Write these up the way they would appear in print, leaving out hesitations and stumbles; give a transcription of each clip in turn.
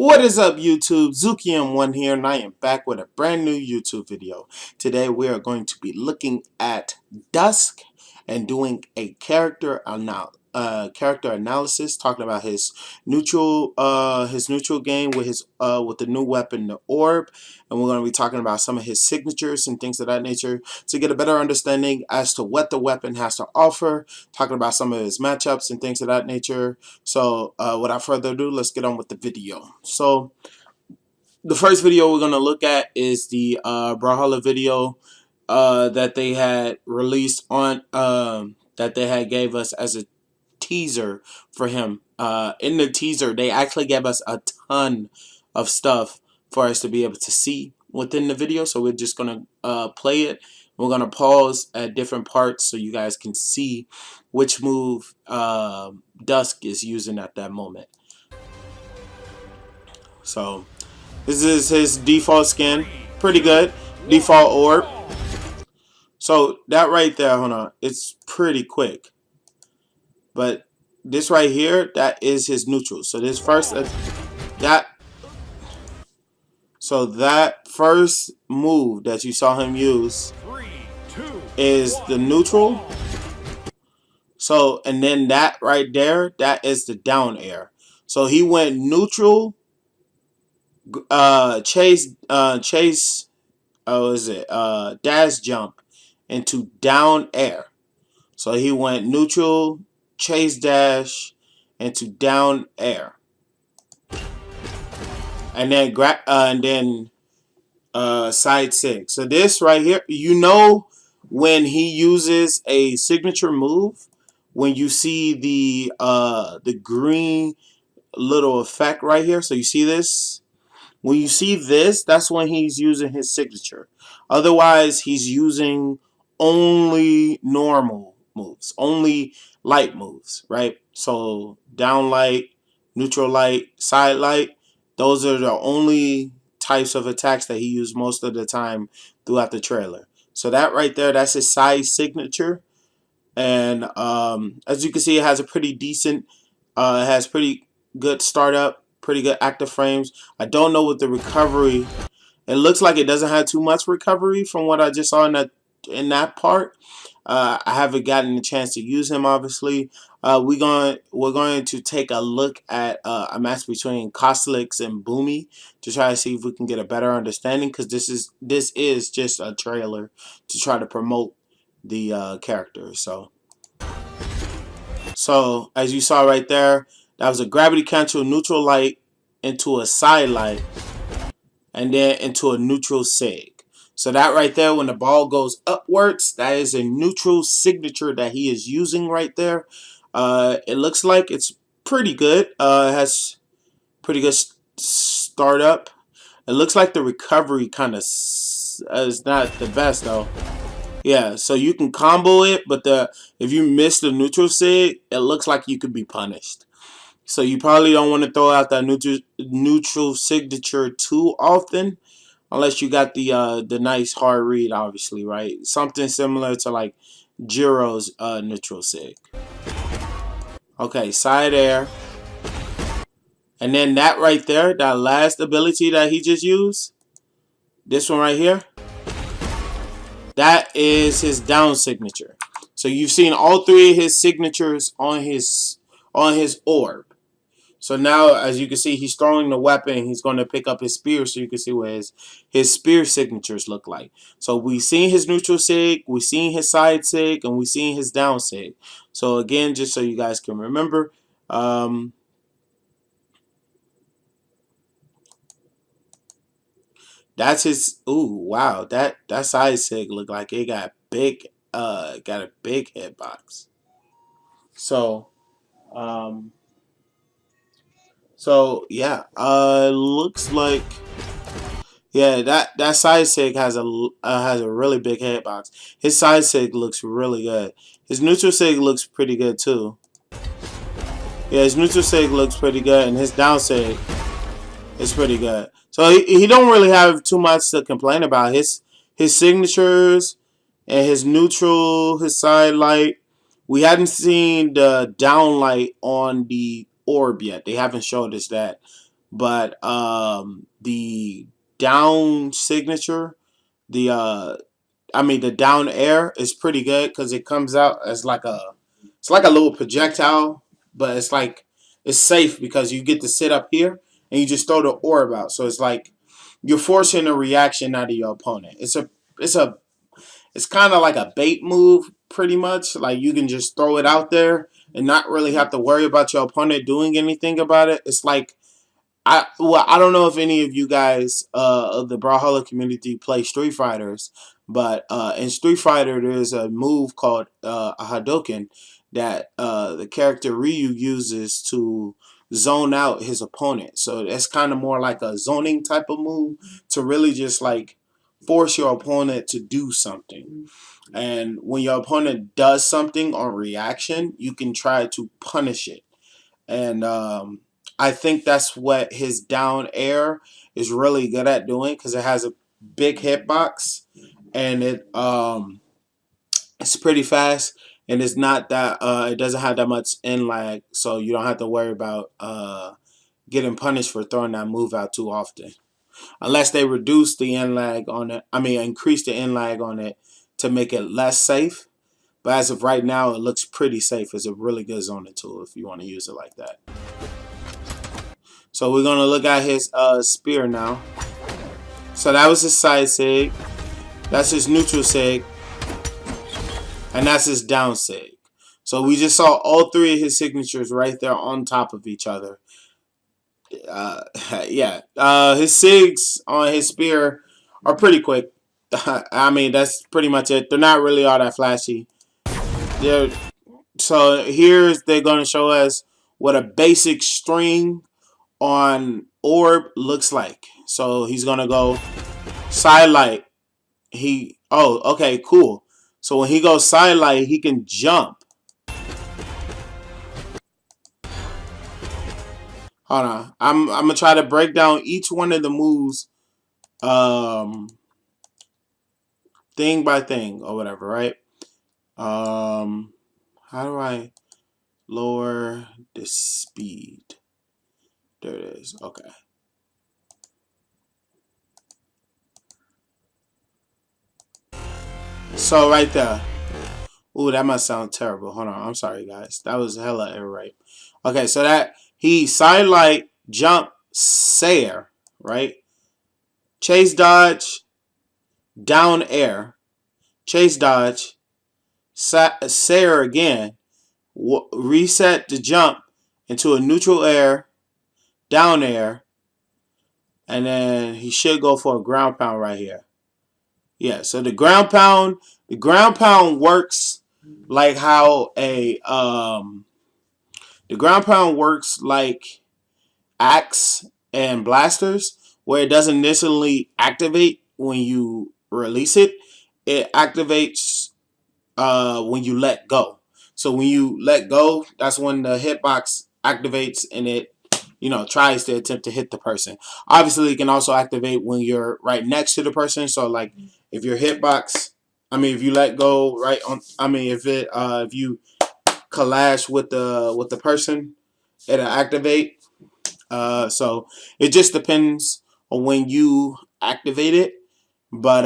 What is up, YouTube? ZukiM1 here, and I am back with a brand new YouTube video. Today we are going to be looking at Dusk and doing a character analysis, talking about his neutral game with the new weapon, the orb, and we're going to be talking about some of his signatures and things of that nature to get a better understanding as to what the weapon has to offer. Talking about some of his matchups and things of that nature. So without further ado, let's get on with the video. So the first video we're going to look at is the Brawlhalla video that they had released on that they had gave us as a teaser for him. In the teaser, they actually gave us a ton of stuff for us to be able to see within the video. So we're just going to play it. We're going to pause at different parts so you guys can see which move Dusk is using at that moment. So this is his default skin. Pretty good. Default orb. So that right there, hold on, it's pretty quick. But this right here, that is his neutral. So this first, that first move that you saw him use is the neutral. So, and then that right there, that is the down air. So he went neutral, dash jump into down air. So he went neutral, chase dash into down air, and then side sig. So this right here, you know, when he uses a signature move, when you see the green little effect right here. So you see this. When you see this, that's when he's using his signature. Otherwise, he's using only normal moves, only light moves, right? So down light, neutral light, side light, those are the only types of attacks that he used most of the time throughout the trailer. So that right there, that's his side signature. And as you can see, it has a pretty decent, it has pretty good startup, pretty good active frames. I don't know what the recovery, it looks like it doesn't have too much recovery from what I just saw in that part. I haven't gotten a chance to use him, obviously. We're going to take a look at a match between Kostelix and Boomy to try to see if we can get a better understanding, because this is just a trailer to try to promote the character. So as you saw right there, that was a gravity cancel neutral light into a side light and then into a neutral sig. So that right there, when the ball goes upwards, that is a neutral signature that he is using right there. It looks like it's pretty good. It has pretty good startup. It looks like the recovery kind of is not the best though. Yeah, so you can combo it, but if you miss the neutral sig, it looks like you could be punished. So you probably don't want to throw out that neutral signature too often, unless you got the nice hard read, obviously, right? Something similar to like Jiro's neutral sig. Okay, side air. And then that right there, that last ability that he just used, this one right here, that is his down signature. So you've seen all three of his signatures on his orb. So now, as you can see, he's throwing the weapon. He's going to pick up his spear, so you can see what his spear signatures look like. So we've seen his neutral sig, we've seen his side sig, and we've seen his down sig. So again, just so you guys can remember, that's his. Ooh, wow, that side sig look like it got big. Got a big hitbox. So, yeah, looks like, yeah, that side sig has a really big hitbox. His side sig looks really good. His neutral sig looks pretty good too. Yeah, his neutral sig looks pretty good, and his down sig is pretty good. So he don't really have too much to complain about. His signatures and his neutral, his side light. We hadn't seen the down light on the orb yet. They haven't showed us that. but the down signature, the the down air is pretty good because it comes out as like it's like a little projectile, but it's safe because you get to sit up here and you just throw the orb out. So it's like you're forcing a reaction out of your opponent. It's a it's kind of like a bait move, pretty much. Like you can just throw it out there and not really have to worry about your opponent doing anything about it. It's like I don't know if any of you guys of the Brawlhalla community play Street Fighters, but in Street Fighter there's a move called a Hadouken that the character Ryu uses to zone out his opponent. So that's kind of more like a zoning type of move to really just like force your opponent to do something. And when your opponent does something on reaction, you can try to punish it. And I think that's what his down air is really good at doing because it has a big hitbox and it's pretty fast and it's not that it doesn't have that much in lag, so you don't have to worry about getting punished for throwing that move out too often. Unless they reduce the in lag on it, increase the in lag on it to make it less safe. But as of right now, it looks pretty safe. It's a really good zoning tool if you want to use it like that. So we're going to look at his spear now. So that was his side sig. That's his neutral sig. And that's his down sig. So we just saw all three of his signatures right there on top of each other. Yeah. His sigs on his spear are pretty quick. That's pretty much it. They're not really all that flashy. So here's they're going to show us what a basic string on orb looks like. So he's gonna go side light. Okay, cool. So when he goes side light, he can jump. Hold on, I'm gonna try to break down each one of the moves, thing by thing or whatever, right? How do I lower the speed? There it is. Okay. So right there. Ooh, that must sound terrible. Hold on. I'm sorry, guys. That was hella error right. Okay, so that he side light, jump, sair, right? Chase dodge, down air, chase dodge, sair again, reset the jump into a neutral air, down air, and then he should go for a ground pound right here. Yeah, so the ground pound works like how the ground pound works like axe and blasters, where it doesn't necessarily activate when you release it. It activates when you let go. So when you let go, that's when the hitbox activates and it tries to attempt to hit the person. Obviously, it can also activate when you're right next to the person. So like if your hitbox, if you let go right on, if you collage with the person, it'll activate. So it just depends on when you activate it, but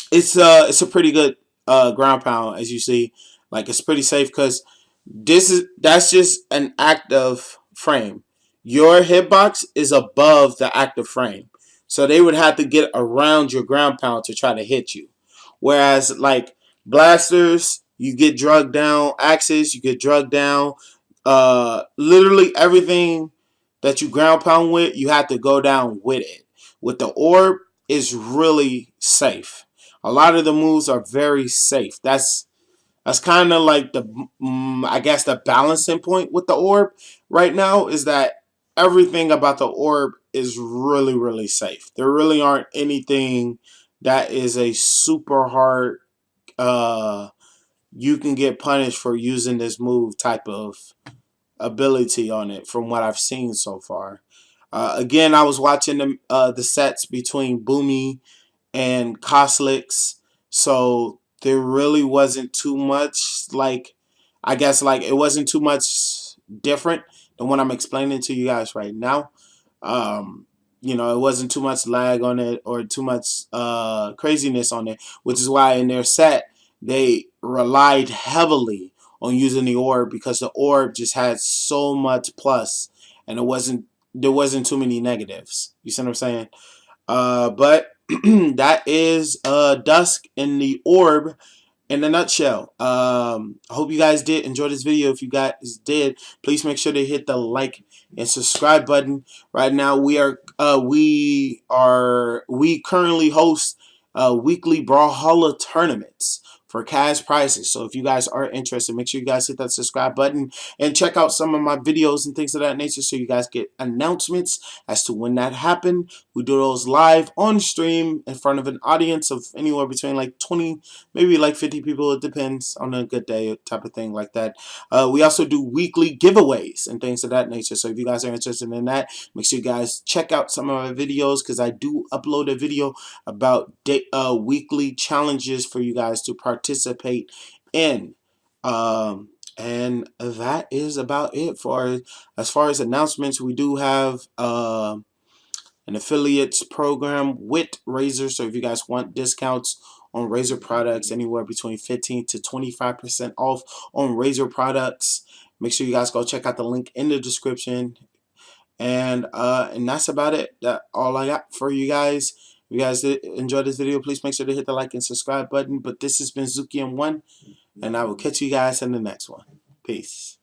it's a pretty good ground pound, as you see. Like it's pretty safe because that's just an active frame. Your hitbox is above the active frame, so they would have to get around your ground pound to try to hit you. Whereas like blasters, you get drugged down. Axes, you get drugged down. Literally everything that you ground pound with, you have to go down with it. With the orb, is really safe. A lot of the moves are very safe. That's kind of like I guess the balancing point with the orb right now is that everything about the orb is really, really safe. There really aren't anything that is a super hard you can get punished for using this move type of ability on it from what I've seen so far. Again, I was watching the sets between Boomy and Koslix, so there really wasn't too much like I guess like it wasn't too much different. the one I'm explaining to you guys right now. You know, it wasn't too much lag on it or too much craziness on it, which is why in their set they relied heavily on using the orb, because the orb just had so much plus and there wasn't too many negatives. You see what I'm saying? But that is Dusk in the orb in a nutshell. I hope you guys did enjoy this video. If you guys did, please make sure to hit the like and subscribe button. Right now we currently host weekly Brawlhalla tournaments for cash prizes. So if you guys are interested, make sure you guys hit that subscribe button and check out some of my videos and things of that nature, so you guys get announcements as to when that happened. We do those live on stream in front of an audience of anywhere between like 20, maybe like 50 people. It depends on a good day, type of thing like that. We also do weekly giveaways and things of that nature. So if you guys are interested in that, make sure you guys check out some of my videos, because I do upload a video about weekly challenges for you guys to participate in. And that is about it for as far as announcements. We do have an affiliates program with Razer, so if you guys want discounts on Razer products, anywhere between 15 to 25% off on Razer products, make sure you guys go check out the link in the description. And that's about it. That's all I got for you guys. If you guys did enjoy this video, please make sure to hit the like and subscribe button. But this has been Zuki1, and I will catch you guys in the next one. Peace.